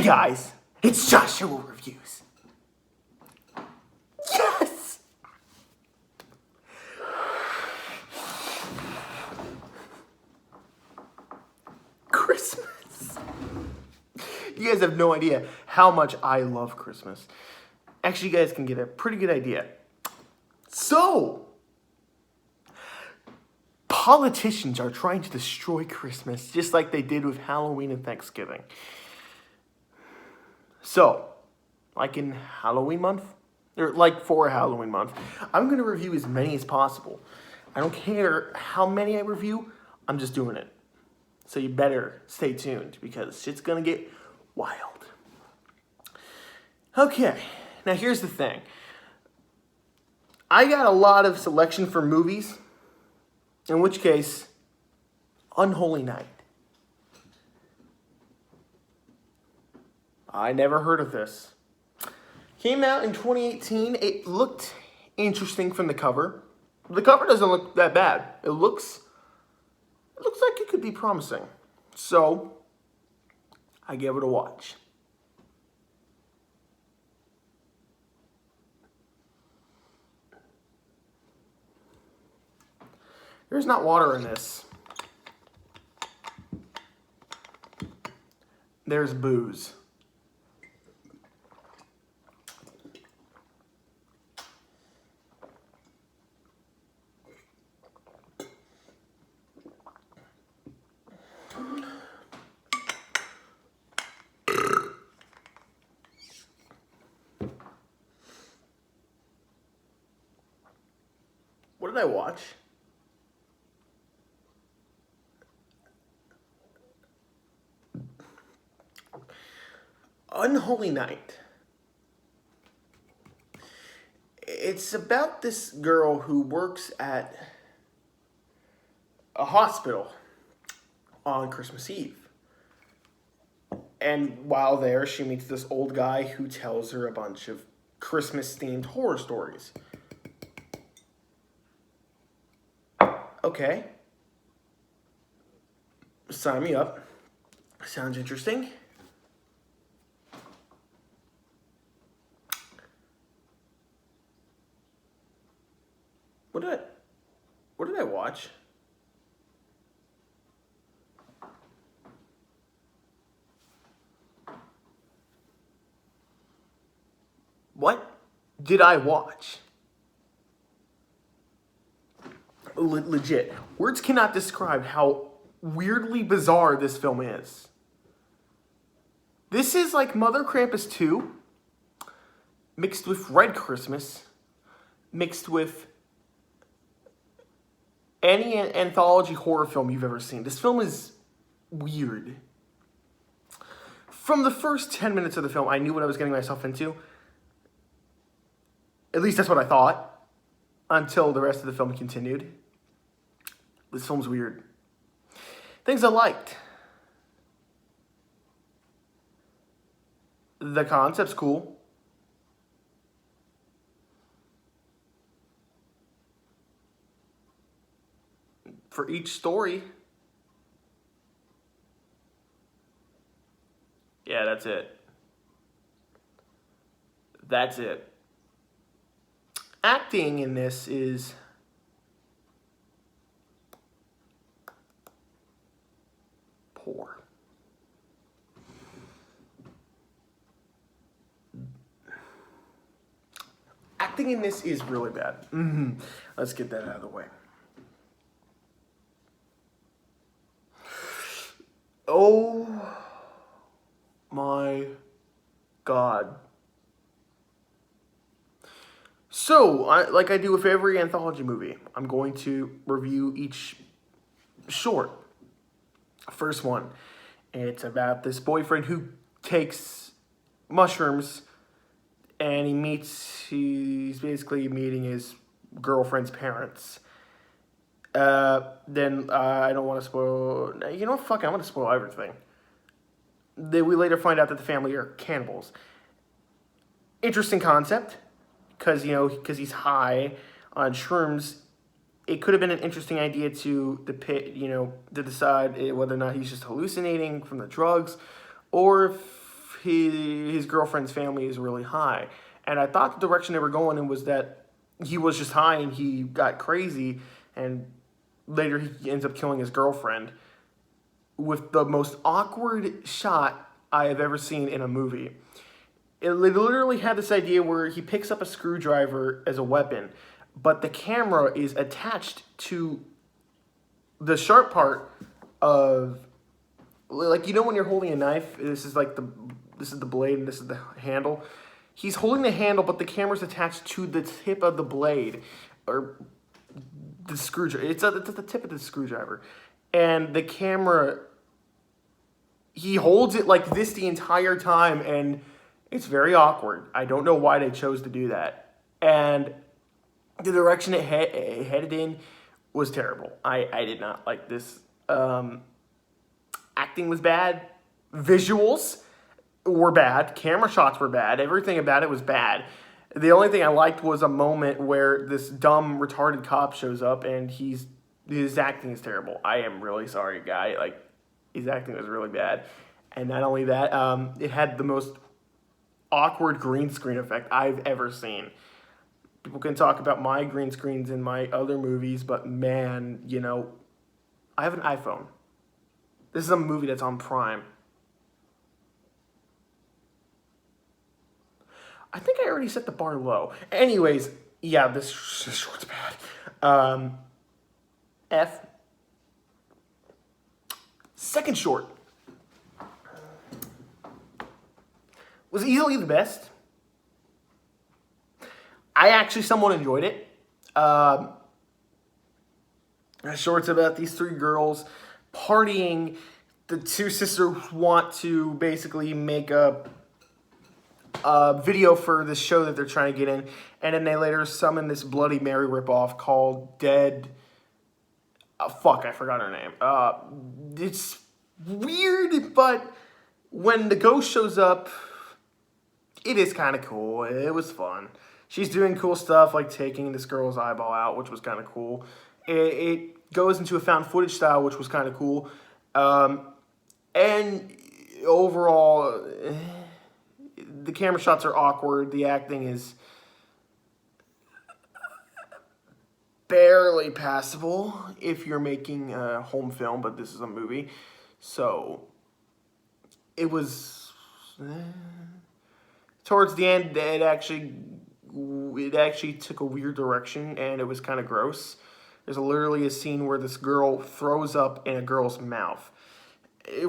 guys, it's Joshua Reviews. Yes! Christmas. You guys have no idea how much I love Christmas. Actually, you guys can get a pretty good idea. So, politicians are trying to destroy Christmas just like they did with Halloween and Thanksgiving. So, like in Halloween month, or like for Halloween month, I'm going to review as many as possible. I don't care how many I review, I'm just doing it. So you better stay tuned because shit's going to get wild. Okay, now here's the thing. I got a lot of selection for movies, in which case, Unholy Night. I never heard of this. Came out in 2018. It looked interesting from the cover. The cover doesn't look that bad. It looks like it could be promising. So, I gave it a watch. There's not water in this. There's booze. What did I watch? Unholy Night. It's about this girl who works at a hospital on Christmas Eve. And while there, she meets this old guy who tells her a bunch of Christmas-themed horror stories. Okay. Sign me up. Sounds interesting. What did I watch? What did I watch? Legit. Words cannot describe how weirdly bizarre this film is. This is like Mother Krampus 2, mixed with Red Christmas, mixed with any anthology horror film you've ever seen. This film is weird. From the first 10 minutes of the film, I knew what I was getting myself into. At least that's what I thought. Until the rest of the film continued. This film's weird. Things I liked. The concept's cool. For each story. Yeah, that's it. That's it. Acting in this is poor. Acting in this is really bad. Let's get that out of the way. Oh my God. So, like I do with every anthology movie, I'm going to review each short. First one, it's about this boyfriend who takes mushrooms and he's basically meeting his girlfriend's parents. Then I don't want to spoil, you know what, fuck it, I'm going to spoil everything. We later find out that the family are cannibals. Interesting concept. Because he's high on shrooms, it could have been an interesting idea to depict, to decide whether or not he's just hallucinating from the drugs, or if his girlfriend's family is really high. And I thought the direction they were going in was that he was just high and he got crazy, and later he ends up killing his girlfriend with the most awkward shot I have ever seen in a movie. It literally had this idea where he picks up a screwdriver as a weapon, but the camera is attached to the sharp part of, like, you know when you're holding a knife, this is the blade and this is the handle. He's holding the handle, but the camera's attached to the tip of the blade, or the screwdriver. It's at the tip of the screwdriver. And the camera, he holds it like this the entire time, and it's very awkward. I don't know why they chose to do that. And the direction it headed in was terrible. I did not like this. Acting was bad. Visuals were bad. Camera shots were bad. Everything about it was bad. The only thing I liked was a moment where this dumb, retarded cop shows up and his acting is terrible. I am really sorry, guy. Like, his acting was really bad. And not only that, it had the most awkward green screen effect I've ever seen. People can talk about my green screens in my other movies, but man, you know, I have an iPhone. This is a movie that's on Prime. I think I already set the bar low. Anyways, yeah, this short's bad. F. Second short was easily the best. I actually somewhat enjoyed it. Short's about these three girls partying. The two sisters want to basically make a video for this show that they're trying to get in, and then they later summon this Bloody Mary ripoff called Dead. Fuck, I forgot her name. It's weird, but when the ghost shows up, it is kind of cool. It was fun. She's doing cool stuff like taking this girl's eyeball out, which was kind of cool. It goes into a found footage style, which was kind of cool. And overall, the camera shots are awkward. The acting is barely passable if you're making a home film, but this is a movie. So it was towards the end, it actually took a weird direction, and it was kind of gross. There's literally a scene where this girl throws up in a girl's mouth.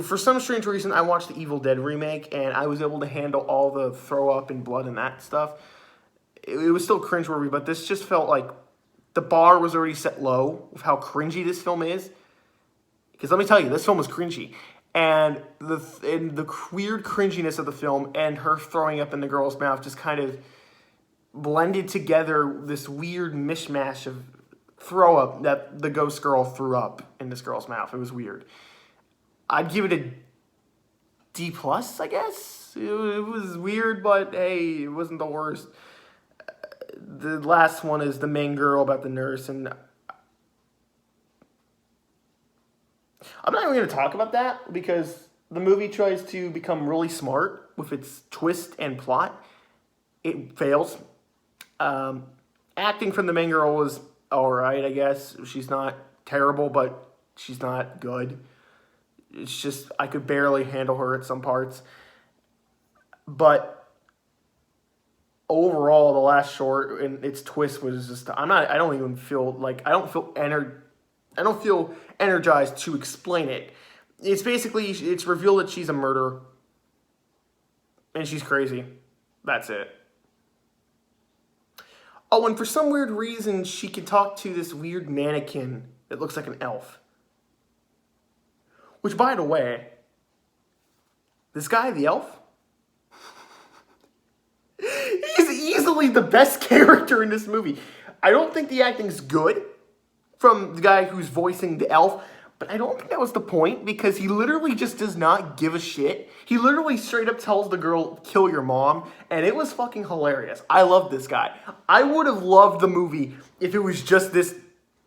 For some strange reason, I watched the Evil Dead remake, and I was able to handle all the throw up and blood and that stuff. It was still cringeworthy, but this just felt like the bar was already set low with how cringy this film is. Because let me tell you, this film was cringy. And the weird cringiness of the film and her throwing up in the girl's mouth just kind of blended together this weird mishmash of throw up that the ghost girl threw up in this girl's mouth. It was weird. I'd give it a D+, I guess. It was weird, but hey, it wasn't the worst. The last one is the main girl about the nurse, and I'm not even going to talk about that because the movie tries to become really smart with its twist and plot. It fails. Acting from the main girl was alright, I guess. She's not terrible, but she's not good. It's just, I could barely handle her at some parts. But overall, the last short and its twist was just, I don't feel energized to explain it. It's basically, it's revealed that she's a murderer. And she's crazy. That's it. Oh, and for some weird reason, she can talk to this weird mannequin that looks like an elf. Which, by the way, this guy, the elf, he's easily the best character in this movie. I don't think the acting's good from the guy who's voicing the elf, but I don't think that was the point because he literally just does not give a shit. He literally straight up tells the girl, kill your mom, and it was fucking hilarious. I love this guy. I would have loved the movie if it was just this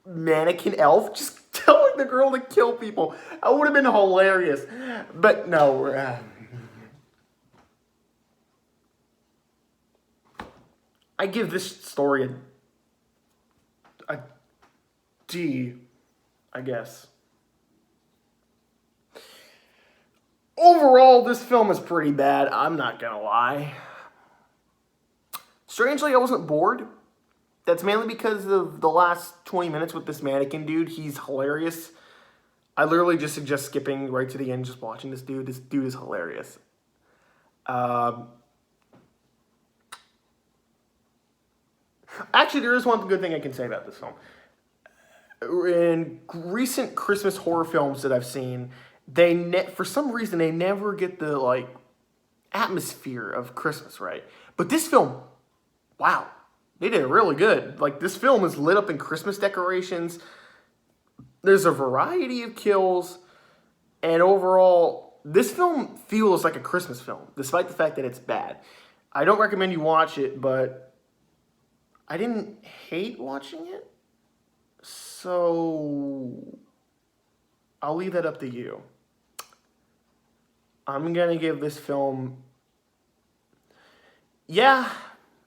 mannequin elf just telling the girl to kill people. That would have been hilarious. But no, I give this story a D, I guess. Overall, this film is pretty bad. I'm not gonna lie. Strangely, I wasn't bored. That's mainly because of the last 20 minutes with this mannequin dude. He's hilarious. I literally just suggest skipping right to the end, just watching this dude. This dude is hilarious. Actually, there is one good thing I can say about this film. In recent Christmas horror films that I've seen, for some reason they never get the like atmosphere of Christmas right. But this film, wow, they did it really good. Like this film is lit up in Christmas decorations. There's a variety of kills, and overall, this film feels like a Christmas film, despite the fact that it's bad. I don't recommend you watch it, but I didn't hate watching it. So I'll leave that up to you. I'm gonna give this film, yeah,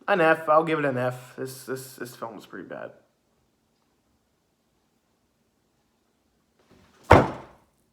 an F. I'll give it an F. This film is pretty bad.